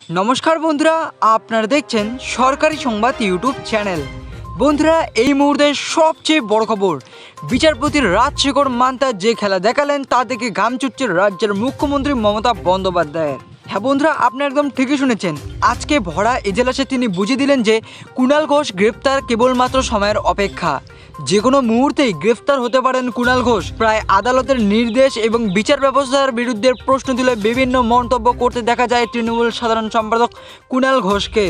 নমস্কার বন্ধুরা, আপনারা দেখছেন সরকারি সংবাদ ইউটিউব চ্যানেল। বন্ধুরা, এই মুহূর্তে সবচেয়ে বড় খবর, বিচারপতি রাজশেখর মান্তা যে খেলা দেখালেন তা থেকে ঘাম ছুটছে রাজ্যের মুখ্যমন্ত্রী মমতা বন্দ্যোপাধ্যায়ের। হ্যাঁ বন্ধুরা, আপনি একদম ঠিকই শুনেছেন। আজকে ভরা এজলাসে তিনি বুঝিয়ে দিলেন যে কুণাল ঘোষ গ্রেপ্তার কেবলমাত্র সময়ের অপেক্ষা। যে কোনো মুহূর্তেই গ্রেফতার হতে পারেন কুণাল ঘোষ। প্রায় আদালতের নির্দেশ এবং বিচার ব্যবস্থার বিরুদ্ধে প্রশ্ন তুলে বিভিন্ন মন্তব্য করতে দেখা যায় তৃণমূল সাধারণ সম্পাদক কুণাল ঘোষকে।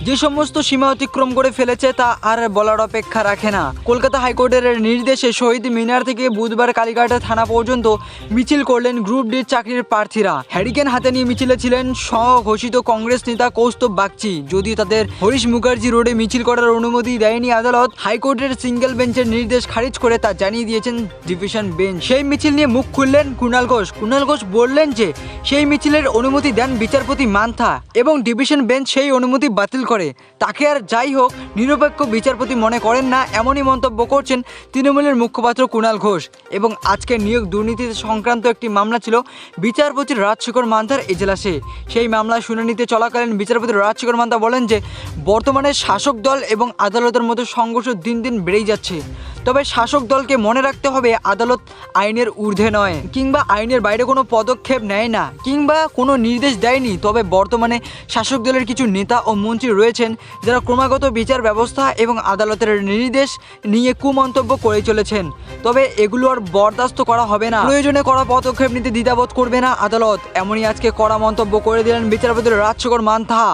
যে সমস্ত সীমা অতিক্রম করে ফেলেছে তা আর বলার অপেক্ষা রাখে না। কলকাতা হাইকোর্টের নির্দেশে শহীদ মিনার থেকে বুধবার কালীঘাট থানা পর্যন্ত মিছিল করলেন গ্রুপ ডি চাকরির প্রার্থীরা। হ্যারিকেন হাতে নিয়ে মিছিলে ছিলেন স্বঘোষিত কংগ্রেস নেতা কৌস্তব বাগচি। যদিও তাদের হরিশ মুখার্জি রোডে মিছিল করার অনুমতি দেয়নি আদালত, হাইকোর্টের সিঙ্গেল বেঞ্চের নির্দেশ খারিজ করে তা জানিয়ে দিয়েছেন ডিভিশন বেঞ্চ। সেই মিছিল নিয়ে মুখ খুললেন কুণাল ঘোষ। কুণাল ঘোষ বললেন যে সেই মিছিলের অনুমতি দেন বিচারপতি মান্থা এবং ডিভিশন বেঞ্চ সেই অনুমতি বাতিল করে। তাকে আর যাই হোক নিরপেক্ষ বিচারপতি মনে করেন না, এমনই মন্তব্য করছেন তৃণমূলের মুখপাত্র কুণাল ঘোষ। এবং আজকের নিয়োগ দুর্নীতি সংক্রান্ত একটি মামলা ছিল বিচারপতি রাজশেখর মান্থার এজলাসে। সেই মামলার শুনানিতে চলাকালীন বিচারপতি রাজশেখর মান্থা বলেন যে বর্তমানে শাসক দল এবং আদালতের মধ্যে সংঘর্ষ দিন দিন বেড়েই যাচ্ছে। তবে শাসক দলকে মনে রাখতে হবে আদালত আইনের ঊর্ধ্বে নয়, কিংবা আইনের বাইরে কোনো পদক্ষেপ নেয় না, কিংবা কোনো নির্দেশ দেয়নি। তবে বর্তমানে শাসক দলের কিছু নেতা ও মন্ত্রী রয়েছেন যারা ক্রমাগত বিচার ব্যবস্থা এবং আদালতের নির্দেশ নিয়ে কুমন্তব্য করে চলেছেন। তবে এগুলো আর বরদাস্ত করা হবে না, প্রয়োজনে কড়া পদক্ষেপ নিতে দ্বিধাবোধ করবে না আদালত। এমনই আজকে কড়া মন্তব্য করে দিলেন বিচারপতি রাজশেখর মান্থা।